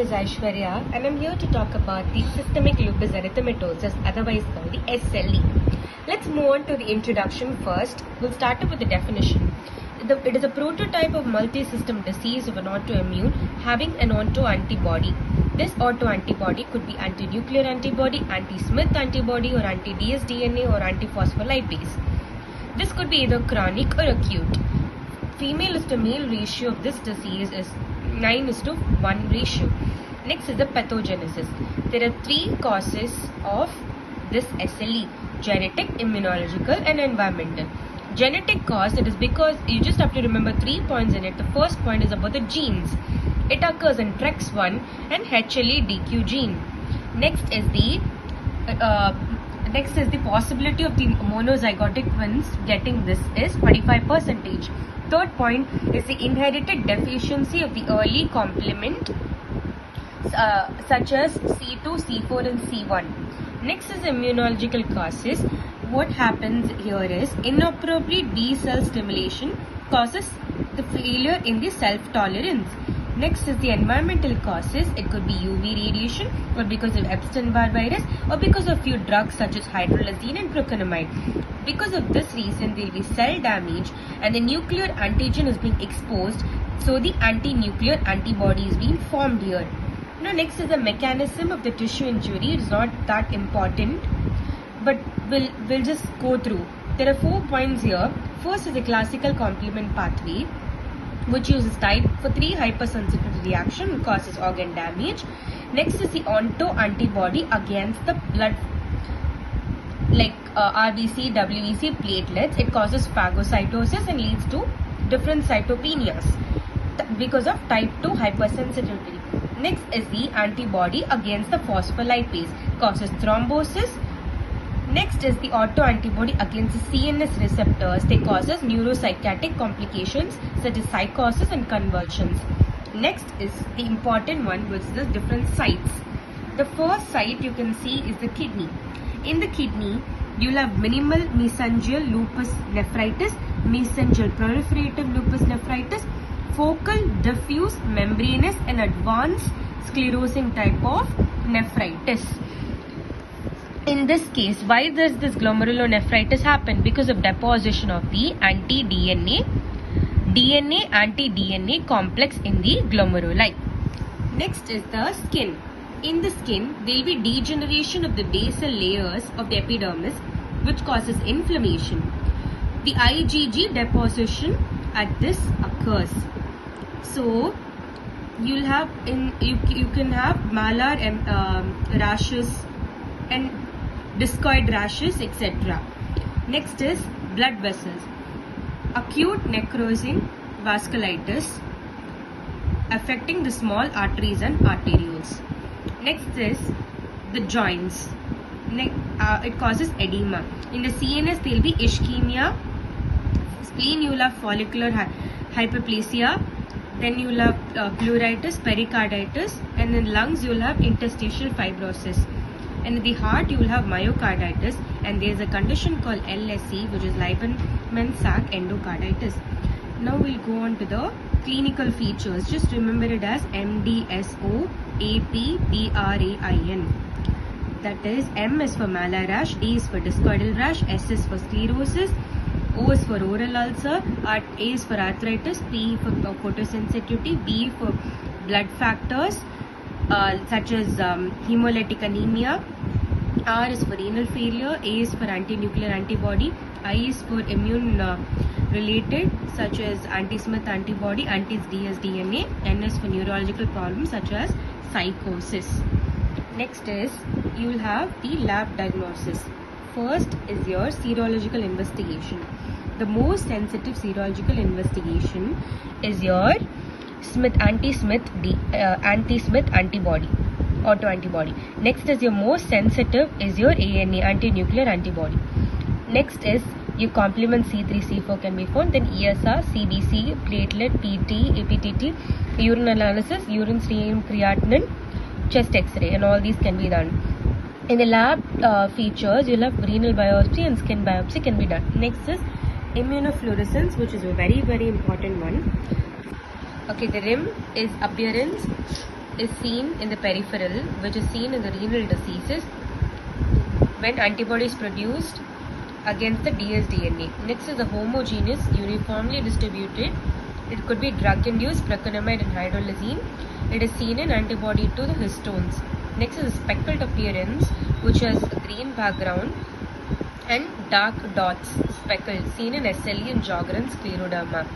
is Aishwarya and I'm here to talk about the systemic lupus erythematosus, otherwise called the SLE. Let's move on to the introduction first. We'll start up with the definition. It is a prototype of multi-system disease of an autoimmune having an autoantibody. This autoantibody could be anti-nuclear antibody, anti-Smith antibody or anti-dsDNA or anti-phospholipase. This could be either chronic or acute. Female is to male ratio of this disease is 9:1 ratio. Next is the pathogenesis. There are three causes of this SLE: genetic, immunological and environmental. Genetic cause, it is because you just have to remember 3 points in it. The first point is about the genes. It occurs in TREX1 and HLA-DQ gene. Next is the possibility of the monozygotic twins getting this is 25%. Third point is the inherited deficiency of the early complement such as C2, C4 and C1. Next is immunological causes. What happens here is inappropriate B cell stimulation causes the failure in the self-tolerance. Next is the environmental causes. It could be UV radiation or because of Epstein-Barr virus or because of few drugs such as hydrolazine and procainamide. Because of this reason, there will be cell damage and the nuclear antigen is being exposed, so the anti-nuclear antibody is being formed here. Now next is the mechanism of the tissue injury. It is not that important, but we'll just go through. There are 4 points here. First is the classical complement pathway, which uses type for 3 hypersensitivity reaction and causes organ damage. Next is the autoantibody against the blood like RBC, WBC, platelets. It causes phagocytosis and leads to different cytopenias because of type 2 hypersensitivity. Next is the antibody against the phospholipase, causes thrombosis. Next is the autoantibody against the CNS receptors. They causes neuropsychiatric complications such as psychosis and convulsions. Next is the important one, which is the different sites. The first site you can see is the kidney. In the kidney, you will have minimal mesangial lupus nephritis, mesangial proliferative lupus nephritis, focal, diffuse, membranous and advanced sclerosing type of nephritis. In this case, why does this glomerulonephritis happen? Because of deposition of the anti-DNA, anti-DNA complex in the glomeruli. Next is the skin. In the skin, there will be degeneration of the basal layers of the epidermis, which causes inflammation. The IgG deposition at this occurs. So, you'll have you can have malar rashes and discoid rashes, etc. Next is blood vessels. Acute necrosing vasculitis affecting the small arteries and arterioles. Next is the joints. It causes edema. In the CNS, there will be ischemia. Spleen, you will have follicular hyperplasia. Then you will have pleuritis, pericarditis. And in lungs, you will have interstitial fibrosis. And in the heart, you will have myocarditis. And there is a condition called LSE, which is Lieberman sac endocarditis. Now we'll go on to the clinical features. Just remember it as MDSOAPTRAIN. That is, M is for malar rash, D is for discoidal rash, S is for sclerosis, O is for oral ulcer, A is for arthritis, P for photosensitivity, B for blood factors such as hemolytic anemia, R is for renal failure, A is for anti-nuclear antibody, I is for immune related such as anti-Smith antibody, anti-dsDNA, N is for neurological problems such as psychosis. Next is, you will have the lab diagnosis. First is your serological investigation. The most sensitive serological investigation is your anti-Smith antibody, autoantibody. Next is your most sensitive is your ANA, anti-nuclear antibody. Next is your complement C3, C4 can be found. Then ESR, CBC, platelet, PT, APTT, urine analysis, urine serum creatinine, chest X-ray, and all these can be done. In the lab features, you'll have renal biopsy and skin biopsy can be done. Next is immunofluorescence, which is a very, very important one. Okay, the rim is appearance is seen in the peripheral, which is seen in the renal diseases when antibodies produced against the dsDNA. Next is the homogeneous, uniformly distributed. It could be drug-induced preconomide and hydrolysine. It is seen in antibody to the histones. Next is the speckled appearance, which has a green background and dark dots, speckled, seen in SLE and Sjogren's scleroderma,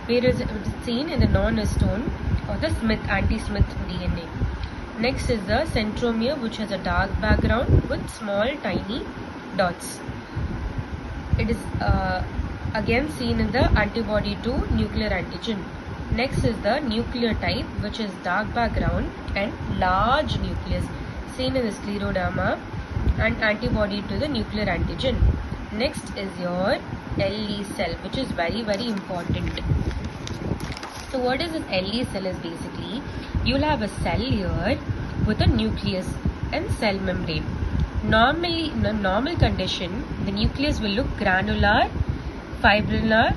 whereas it is seen in the non-histone or the anti-Smith DNA. Next is the centromere, which has a dark background with small tiny dots. It is again seen in the antibody to nuclear antigen. Next is the nucleotype, which is dark background and large nucleus, seen in the scleroderma and antibody to the nuclear antigen. Next is your LE cell, which is very important. So what is this LE cell is basically, you will have a cell here with a nucleus and cell membrane. Normally, in a normal condition, the nucleus will look granular, fibrillar,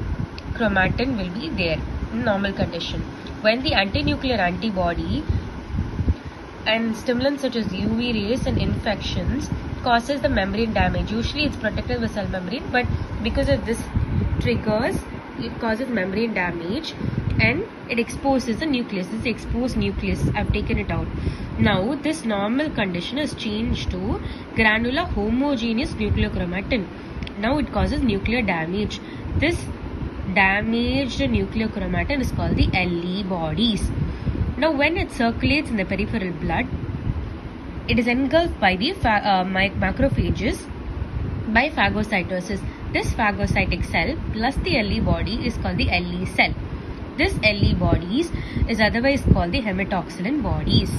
chromatin will be there in normal condition. When the anti-nuclear antibody and stimulants such as UV rays and infections causes the membrane damage, usually it's protected with cell membrane, but because of this triggers, it causes membrane damage and it exposes the nucleus. This is exposed nucleus. I've taken it out. Now this normal condition is changed to granular homogeneous nucleochromatin. Now it causes nuclear damage. This damaged nuclear chromatin is called the LE bodies. Now when it circulates in the peripheral blood, it is engulfed by the macrophages by phagocytosis. This phagocytic cell plus the LE body is called the LE cell. This LE bodies is otherwise called the hematoxylin bodies.